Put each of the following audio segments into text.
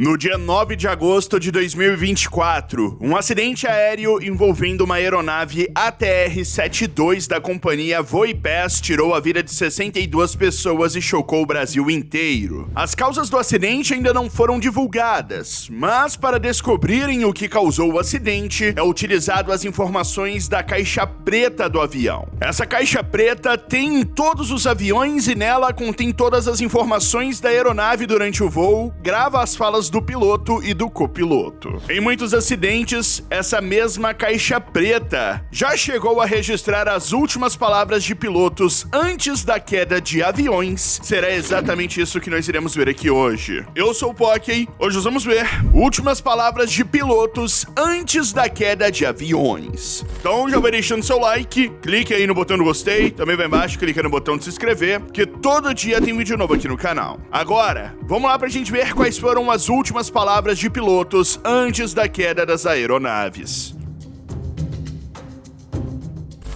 No dia 9 de agosto de 2024, um acidente aéreo envolvendo uma aeronave ATR-72 da companhia Voipass tirou a vida de 62 pessoas e chocou o Brasil inteiro. As causas do acidente ainda não foram divulgadas, mas para descobrirem o que causou o acidente, é utilizado as informações da caixa preta do avião. Essa caixa preta tem em todos os aviões e nela contém todas as informações da aeronave durante o voo, grava as falas do piloto e do copiloto. Em muitos acidentes, essa mesma caixa preta já chegou a registrar as últimas palavras de pilotos antes da queda de aviões. Será exatamente isso que nós iremos ver aqui hoje. Eu sou o Pocky, hoje nós vamos ver últimas palavras de pilotos antes da queda de aviões. Então já vai deixando seu like, clique aí no botão do gostei, também vai embaixo, clica no botão de se inscrever, que todo dia tem vídeo novo aqui no canal. Agora, vamos lá pra gente ver quais foram as últimas palavras de pilotos antes da queda das aeronaves.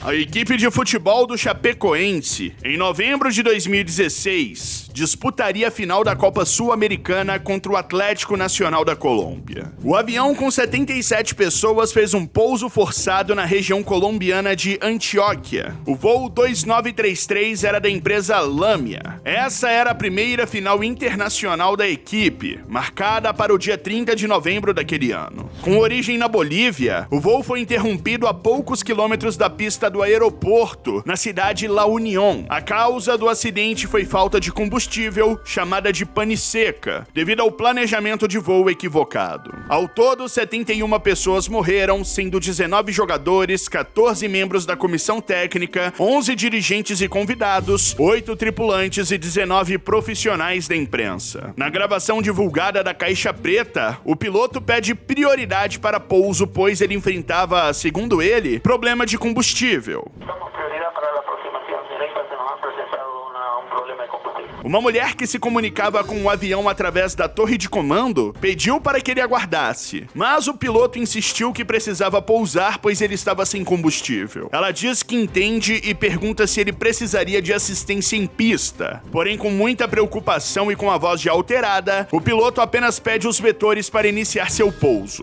A equipe de futebol do Chapecoense, em novembro de 2016, disputaria a final da Copa Sul-Americana contra o Atlético Nacional da Colômbia. O avião com 77 pessoas fez um pouso forçado na região colombiana de Antioquia. O voo 2933 era da empresa Lamia. Essa era a primeira final internacional da equipe, marcada para o dia 30 de novembro daquele ano. Com origem na Bolívia, o voo foi interrompido a poucos quilômetros da pista do aeroporto, na cidade La Unión. A causa do acidente foi falta de combustível, chamada de pane seca, devido ao planejamento de voo equivocado. Ao todo, 71 pessoas morreram, sendo 19 jogadores, 14 membros da comissão técnica, 11 dirigentes e convidados, 8 tripulantes e 19 profissionais da imprensa. Na gravação divulgada da caixa preta, o piloto pede prioridade para pouso, pois ele enfrentava, segundo ele, problema de combustível. Uma mulher que se comunicava com o avião através da torre de comando pediu para que ele aguardasse, mas o piloto insistiu que precisava pousar, pois ele estava sem combustível. Ela diz que entende e pergunta se ele precisaria de assistência em pista. Porém, com muita preocupação e com a voz já alterada, o piloto apenas pede os vetores para iniciar seu pouso.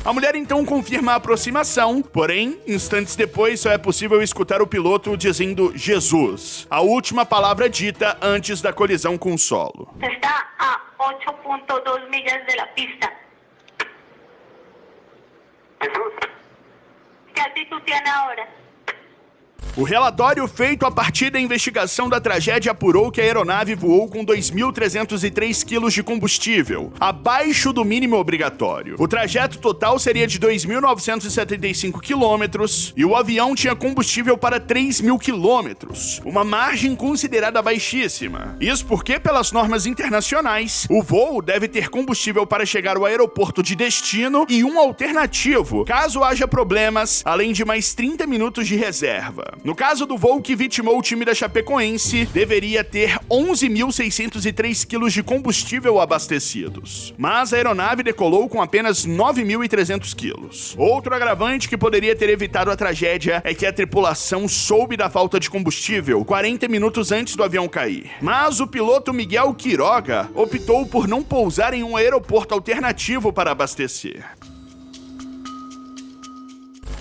A mulher então confirma a aproximação, porém, instantes depois só é possível escutar o piloto dizendo Jesus, a última palavra dita antes da colisão com o solo. Está a 8.2 milhas de la pista. Jesus. ¿Qué altitud tiene ahora? O relatório feito a partir da investigação da tragédia apurou que a aeronave voou com 2.303 quilos de combustível, abaixo do mínimo obrigatório. O trajeto total seria de 2.975 quilômetros e o avião tinha combustível para 3.000 quilômetros, uma margem considerada baixíssima. Isso porque, pelas normas internacionais, o voo deve ter combustível para chegar ao aeroporto de destino e um alternativo, caso haja problemas, além de mais 30 minutos de reserva. No caso do voo que vitimou o time da Chapecoense, deveria ter 11.603 quilos de combustível abastecidos. Mas a aeronave decolou com apenas 9.300 quilos. Outro agravante que poderia ter evitado a tragédia é que a tripulação soube da falta de combustível 40 minutos antes do avião cair. Mas o piloto Miguel Quiroga optou por não pousar em um aeroporto alternativo para abastecer.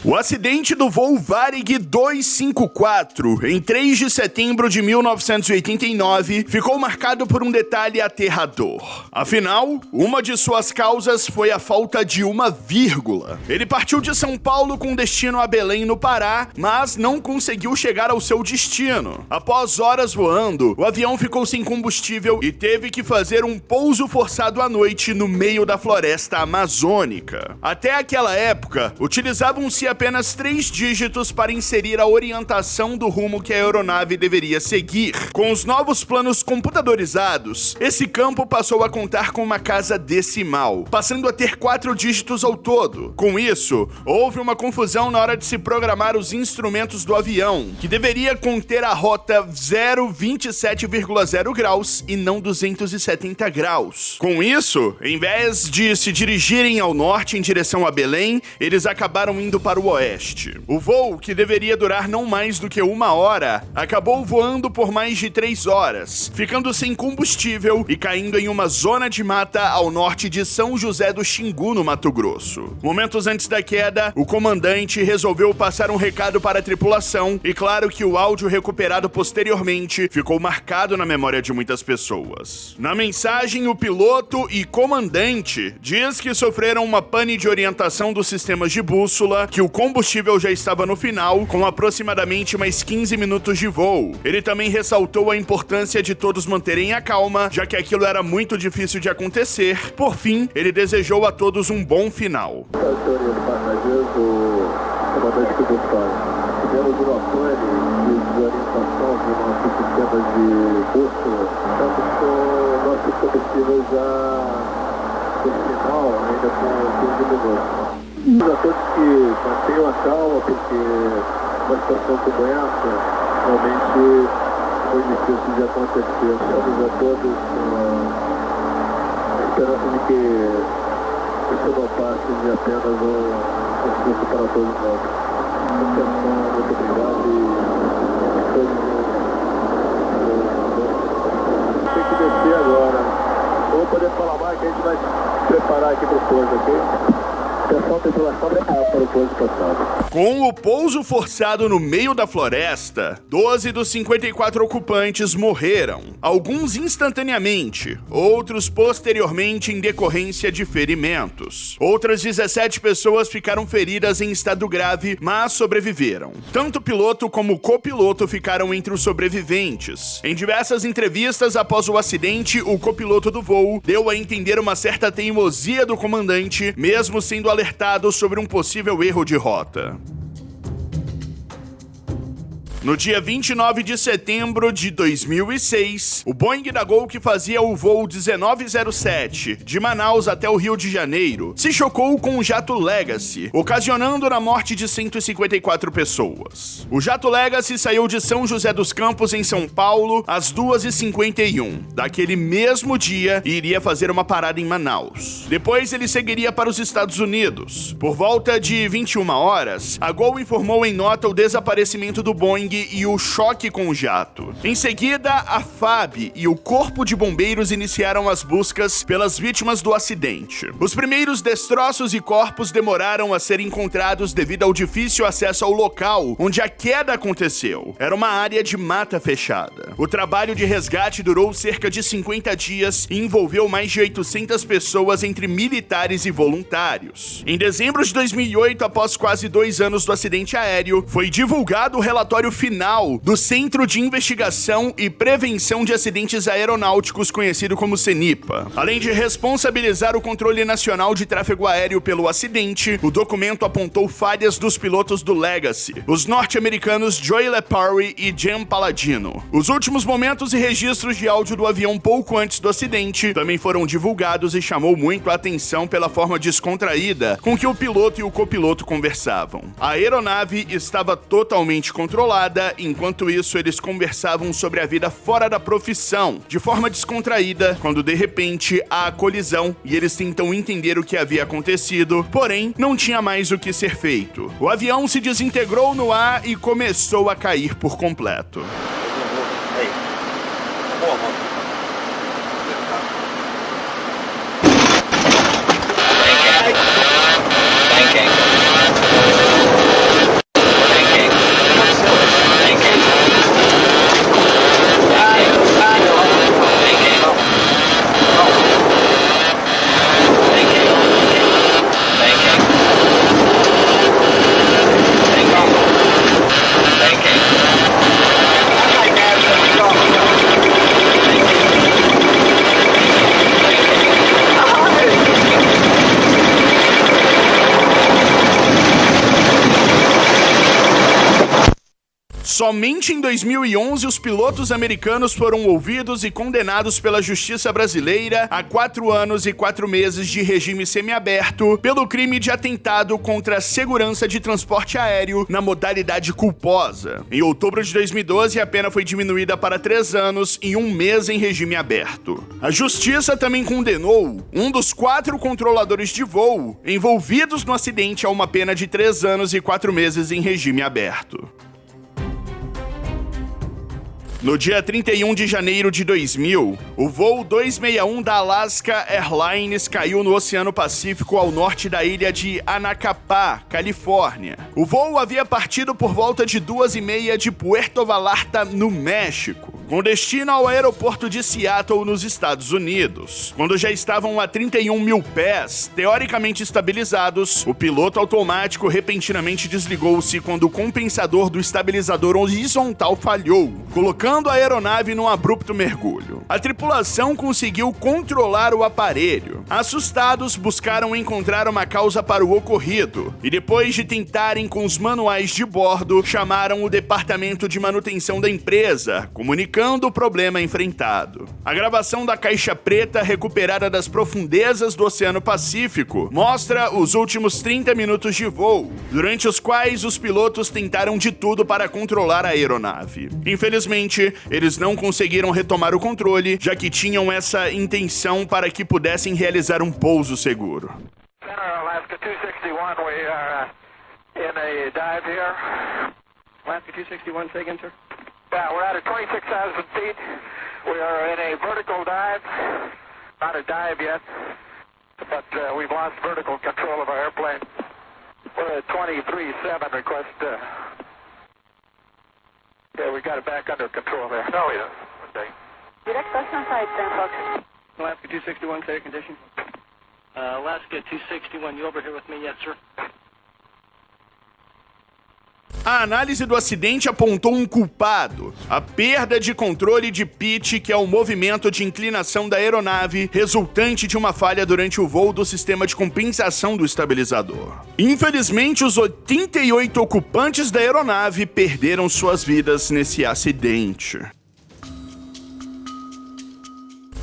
O acidente do voo Varig 254, em 3 de setembro de 1989, ficou marcado por um detalhe aterrador. Afinal, uma de suas causas foi a falta de uma vírgula. Ele partiu de São Paulo com destino a Belém, no Pará, mas não conseguiu chegar ao seu destino. Após horas voando, o avião ficou sem combustível e teve que fazer um pouso forçado à noite no meio da floresta amazônica. Até aquela época, utilizavam-se apenas 3 dígitos para inserir a orientação do rumo que a aeronave deveria seguir. Com os novos planos computadorizados, esse campo passou a contar com uma casa decimal, passando a ter 4 dígitos ao todo. Com isso, houve uma confusão na hora de se programar os instrumentos do avião, que deveria conter a rota 0,27,0 graus e não 270 graus. Com isso, em vez de se dirigirem ao norte em direção a Belém, eles acabaram indo para para o oeste. O voo, que deveria durar não mais do que 1 hora, acabou voando por mais de 3 horas, ficando sem combustível e caindo em uma zona de mata ao norte de São José do Xingu, no Mato Grosso. Momentos antes da queda, o comandante resolveu passar um recado para a tripulação e claro que o áudio recuperado posteriormente ficou marcado na memória de muitas pessoas. Na mensagem, o piloto e comandante diz que sofreram uma pane de orientação dos sistemas de bússola, que o combustível já estava no final, com aproximadamente mais 15 minutos de voo. Ele também ressaltou a importância de todos manterem a calma, já que aquilo era muito difícil de acontecer. Por fim, ele desejou a todos um bom final. Comandante que tivemos uma pane de orientação do nosso sistema de bússola. Estamos com o nosso combustível já no final, ainda com 15 minutos. A todos que mantenham a calma, porque uma situação como essa realmente foi difícil de acontecer. Estamos a todos com a esperança de que isso não passe de apenas um susto para todos nós. Muito obrigado e tem que descer agora. Não vou poder falar mais, que a gente vai se preparar aqui para o pouso, ok? Pessoal, tripulação preparada para o pouso passado. Com o pouso forçado no meio da floresta, 12 dos 54 ocupantes morreram, alguns instantaneamente, outros posteriormente em decorrência de ferimentos. Outras 17 pessoas ficaram feridas em estado grave, mas sobreviveram. Tanto o piloto como o copiloto ficaram entre os sobreviventes. Em diversas entrevistas após o acidente, o copiloto do voo deu a entender uma certa teimosia do comandante, mesmo sendo alertado sobre um possível erro de rota. No dia 29 de setembro de 2006, o Boeing da Gol, que fazia o voo 1907 de Manaus até o Rio de Janeiro, se chocou com o jato Legacy, ocasionando a morte de 154 pessoas. O jato Legacy saiu de São José dos Campos, em São Paulo, às 2h51 daquele mesmo dia e iria fazer uma parada em Manaus. Depois ele seguiria para os Estados Unidos. Por volta de 21 horas, a Gol informou em nota o desaparecimento do Boeing e o choque com o jato. Em seguida, a FAB e o Corpo de Bombeiros iniciaram as buscas pelas vítimas do acidente. Os primeiros destroços e corpos demoraram a ser encontrados devido ao difícil acesso ao local onde a queda aconteceu. Era uma área de mata fechada. O trabalho de resgate durou cerca de 50 dias e envolveu mais de 800 pessoas entre militares e voluntários. Em dezembro de 2008, após quase 2 anos do acidente aéreo, foi divulgado o relatório final do Centro de Investigação e Prevenção de Acidentes Aeronáuticos, conhecido como CENIPA. Além de responsabilizar o Controle Nacional de Tráfego Aéreo pelo acidente, o documento apontou falhas dos pilotos do Legacy, os norte-americanos Joey Lepari e Jan Palladino. Os últimos momentos e registros de áudio do avião pouco antes do acidente também foram divulgados e chamou muito a atenção pela forma descontraída com que o piloto e o copiloto conversavam. A aeronave estava totalmente controlada. Enquanto isso, eles conversavam sobre a vida fora da profissão, de forma descontraída, quando de repente há a colisão e eles tentam entender o que havia acontecido, porém, não tinha mais o que ser feito. O avião se desintegrou no ar e começou a cair por completo. Somente em 2011, os pilotos americanos foram ouvidos e condenados pela justiça brasileira a 4 anos e 4 meses de regime semiaberto pelo crime de atentado contra a segurança de transporte aéreo na modalidade culposa. Em outubro de 2012, a pena foi diminuída para 3 anos e 1 mês em regime aberto. A justiça também condenou um dos 4 controladores de voo envolvidos no acidente a uma pena de 3 anos e 4 meses em regime aberto. No dia 31 de janeiro de 2000, o voo 261 da Alaska Airlines caiu no Oceano Pacífico ao norte da ilha de Anacapá, Califórnia. O voo havia partido por volta de 2h30 de Puerto Vallarta, no México, com destino ao aeroporto de Seattle, nos Estados Unidos. Quando já estavam a 31 mil pés, teoricamente estabilizados, o piloto automático repentinamente desligou-se quando o compensador do estabilizador horizontal falhou, colocando a aeronave num abrupto mergulho. A tripulação conseguiu controlar o aparelho. Assustados, buscaram encontrar uma causa para o ocorrido e, depois de tentarem com os manuais de bordo, chamaram o departamento de manutenção da empresa, comunicando o problema enfrentado. A gravação da caixa preta recuperada das profundezas do Oceano Pacífico mostra os últimos 30 minutos de voo, durante os quais os pilotos tentaram de tudo para controlar a aeronave. Infelizmente, eles não conseguiram retomar o controle, já que tinham essa intenção para que pudessem realizar um pouso seguro. Alaska 261, we are in a dive here. Alaska 261, say again, sir? Yeah, we're at 26,000 feet. We are in a vertical dive. Not a dive yet, but we've lost vertical control of our airplane. We're at 23.7, request... Yeah, we got it back under control there. No, we don't. Okay. Direct question side, Fox. Alaska 261, say condition. Alaska 261, you over here with me? Yes, sir. A análise do acidente apontou um culpado: a perda de controle de pitch, que é o movimento de inclinação da aeronave resultante de uma falha durante o voo do sistema de compensação do estabilizador. Infelizmente, os 88 ocupantes da aeronave perderam suas vidas nesse acidente.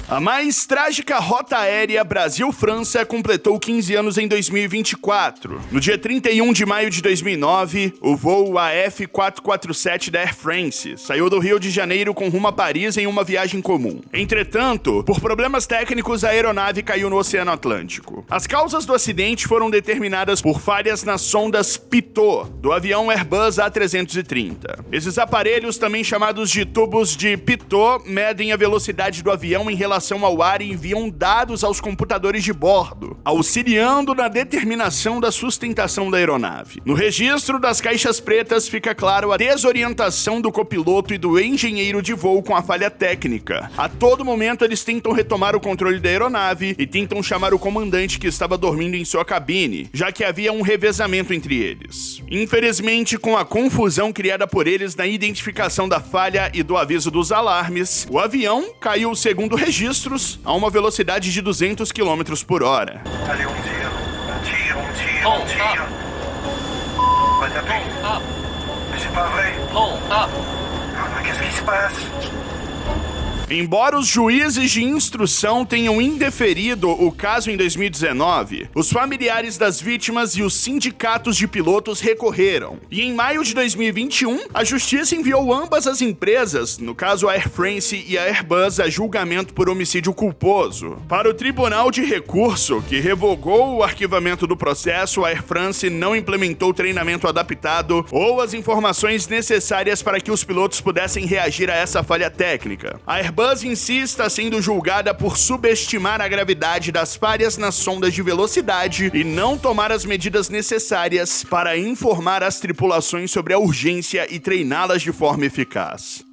A mais trágica rota aérea Brasil-França completou 15 anos em 2024. No dia 31 de maio de 2009, o voo AF447 da Air France saiu do Rio de Janeiro com rumo a Paris em uma viagem comum. Entretanto, por problemas técnicos, a aeronave caiu no Oceano Atlântico. As causas do acidente foram determinadas por falhas nas sondas Pitot do avião Airbus A330. Esses aparelhos, também chamados de tubos de Pitot, medem a velocidade do avião em relação ao ar e enviam dados aos computadores de bordo, auxiliando na determinação da sustentação da aeronave. No registro das caixas pretas fica claro a desorientação do copiloto e do engenheiro de voo com a falha técnica. A todo momento eles tentam retomar o controle da aeronave e tentam chamar o comandante, que estava dormindo em sua cabine, já que havia um revezamento entre eles. Infelizmente, com a confusão criada por eles na identificação da falha e do aviso dos alarmes, o avião caiu segundo registros a uma velocidade de 200 km por hora. Allez, on tire. Bah, t'as vu? Mais c'est pas vrai. Ah, qu'est-ce qui se passe? Embora os juízes de instrução tenham indeferido o caso em 2019, os familiares das vítimas e os sindicatos de pilotos recorreram. E em maio de 2021, a justiça enviou ambas as empresas, no caso a Air France e a Airbus, a julgamento por homicídio culposo. Para o Tribunal de Recurso, que revogou o arquivamento do processo, a Air France não implementou treinamento adaptado ou as informações necessárias para que os pilotos pudessem reagir a essa falha técnica. A Airbus em si está sendo julgada por subestimar a gravidade das falhas nas sondas de velocidade e não tomar as medidas necessárias para informar as tripulações sobre a urgência e treiná-las de forma eficaz.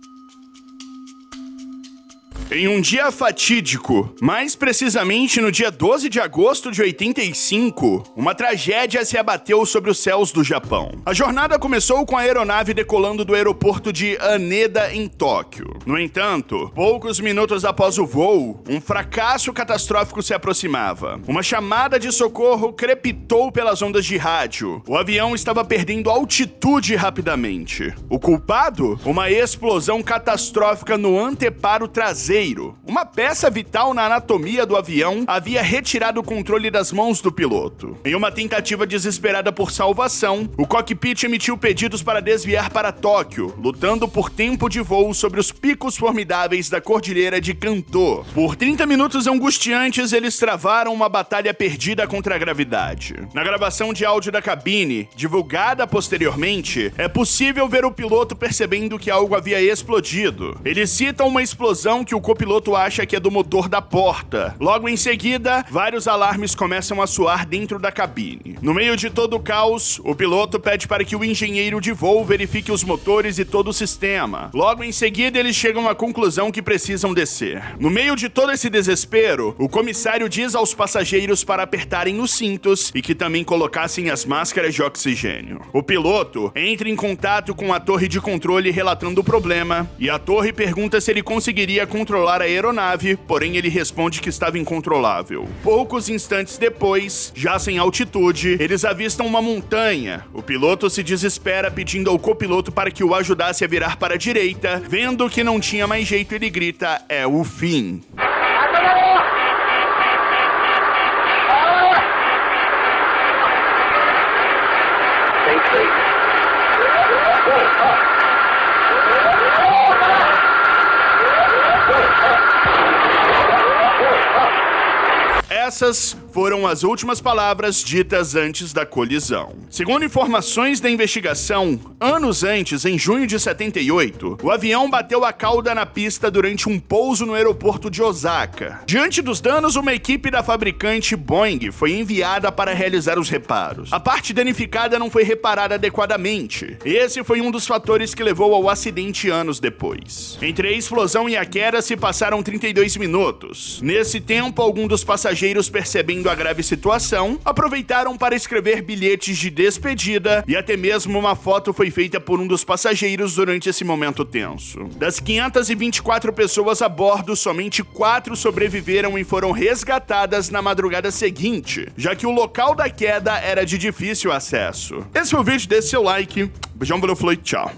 Em um dia fatídico, mais precisamente no dia 12 de agosto de 85, uma tragédia se abateu sobre os céus do Japão. A jornada começou com a aeronave decolando do aeroporto de Haneda, em Tóquio. No entanto, poucos minutos após o voo, um fracasso catastrófico se aproximava. Uma chamada de socorro crepitou pelas ondas de rádio. O avião estava perdendo altitude rapidamente. O culpado? Uma explosão catastrófica no anteparo traseiro. Uma peça vital na anatomia do avião havia retirado o controle das mãos do piloto. Em uma tentativa desesperada por salvação, o cockpit emitiu pedidos para desviar para Tóquio, lutando por tempo de voo sobre os picos formidáveis da Cordilheira de Kanto. Por 30 minutos angustiantes, eles travaram uma batalha perdida contra a gravidade. Na gravação de áudio da cabine, divulgada posteriormente, é possível ver o piloto percebendo que algo havia explodido. Ele cita uma explosão que o copiloto acha que é do motor da porta. Logo em seguida, vários alarmes começam a soar dentro da cabine. No meio de todo o caos, o piloto pede para que o engenheiro de voo verifique os motores e todo o sistema. Logo em seguida, eles chegam à conclusão que precisam descer. No meio de todo esse desespero, o comissário diz aos passageiros para apertarem os cintos e que também colocassem as máscaras de oxigênio. O piloto entra em contato com a torre de controle relatando o problema, e a torre pergunta se ele conseguiria controlar a aeronave, porém ele responde que estava incontrolável. Poucos instantes depois, já sem altitude, eles avistam uma montanha. O piloto se desespera pedindo ao copiloto para que o ajudasse a virar para a direita. Vendo que não tinha mais jeito, ele grita: "É o fim". Essas foram as últimas palavras ditas antes da colisão. Segundo informações da investigação, anos antes, em junho de 78, o avião bateu a cauda na pista durante um pouso no aeroporto de Osaka. Diante dos danos, uma equipe da fabricante Boeing foi enviada para realizar os reparos. A parte danificada não foi reparada adequadamente. Esse foi um dos fatores que levou ao acidente anos depois. Entre a explosão e a queda se passaram 32 minutos. Nesse tempo, alguns dos passageiros, percebendo a grave situação, aproveitaram para escrever bilhetes de despedida, e até mesmo uma foto foi feita por um dos passageiros durante esse momento tenso. Das 524 pessoas a bordo, somente 4 sobreviveram e foram resgatadas na madrugada seguinte, já que o local da queda era de difícil acesso. Esse foi o vídeo, dê seu like, beijão pelo Floyd, tchau.